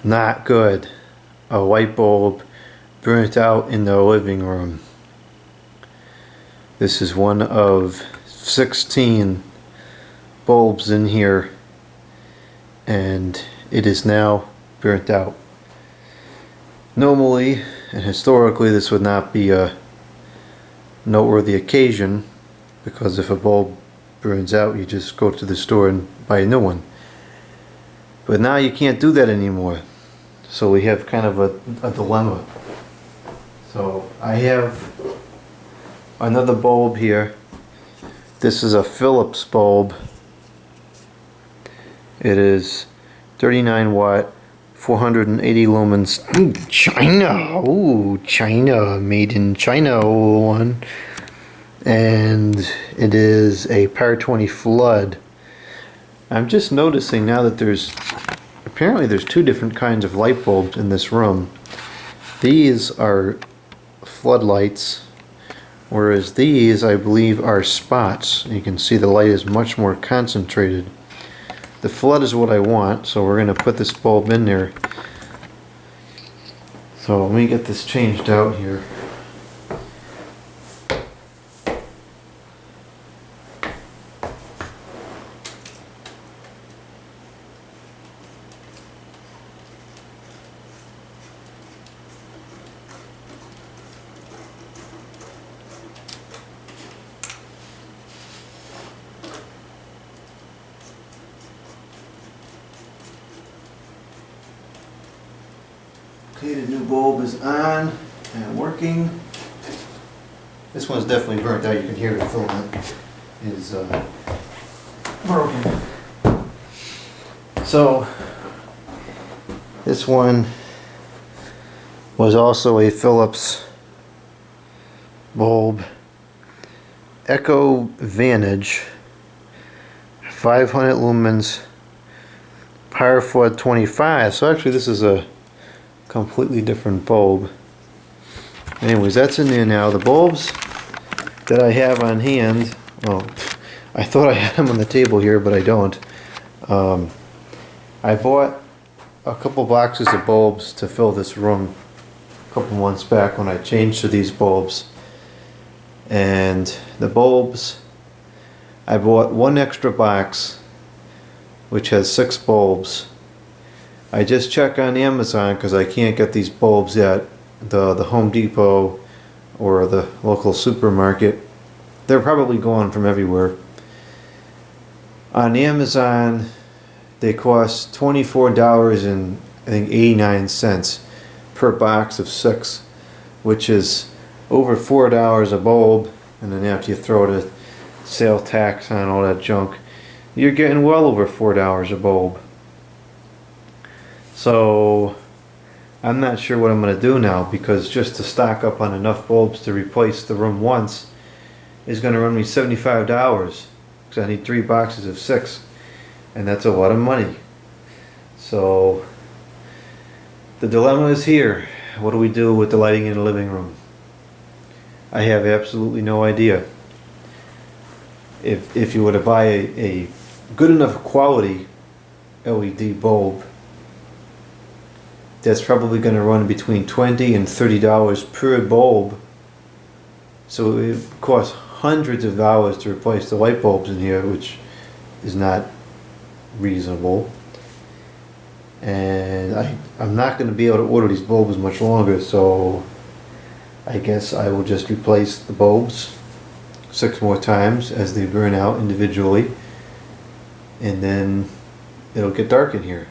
Not good. A light bulb burnt out in the living room. This is one of 16 bulbs in here, and it is now burnt out. Normally and historically this would not be a noteworthy occasion, because if a bulb burns out you just go to the store and buy a new one. But now you can't do that anymore. So we have kind of a dilemma. So I have another bulb here. This is a Philips bulb. It is 39 watt, 480 lumens. China! Ooh, China, made in China one. And it is a Power 20 flood. I'm just noticing now that apparently there's two different kinds of light bulbs in this room. These are floodlights, whereas these, I believe, are spots. You can see the light is much more concentrated. The flood is what I want, so we're going to put this bulb in there. So let me get this changed out here. Okay, the new bulb is on and working. This one's definitely burnt out. You can hear the filament is broken. So this one was also a Philips bulb, Echo Vantage, 500 lumens, Power Flood 25. So actually this is a completely different bulb. Anyways, that's in there now. The bulbs that I have on hand, well, I thought I had them on the table here, but I don't. I bought a couple boxes of bulbs to fill this room a couple months back when I changed to these bulbs. And the bulbs, I bought one extra box which has 6 bulbs. I just check on Amazon because I can't get these bulbs at the Home Depot or the local supermarket. They're probably gone from everywhere. On Amazon they cost $24 and I think 89 cents per box of 6, which is over $4 a bulb, and then after you throw the sale tax on all that junk, you're getting well over $4 a bulb. So I'm not sure what I'm going to do now, because just to stock up on enough bulbs to replace the room once is going to run me $75, because I need 3 boxes of 6, and that's a lot of money. So the dilemma is here. What do we do with the lighting in the living room? I have absolutely no idea. If you were to buy a good enough quality LED bulb, that's probably going to run between $20 and $30 per bulb. So it costs hundreds of dollars to replace the light bulbs in here, which is not reasonable. And I'm not going to be able to order these bulbs much longer, so I guess I will just replace the bulbs 6 more times as they burn out individually, and then it'll get dark in here.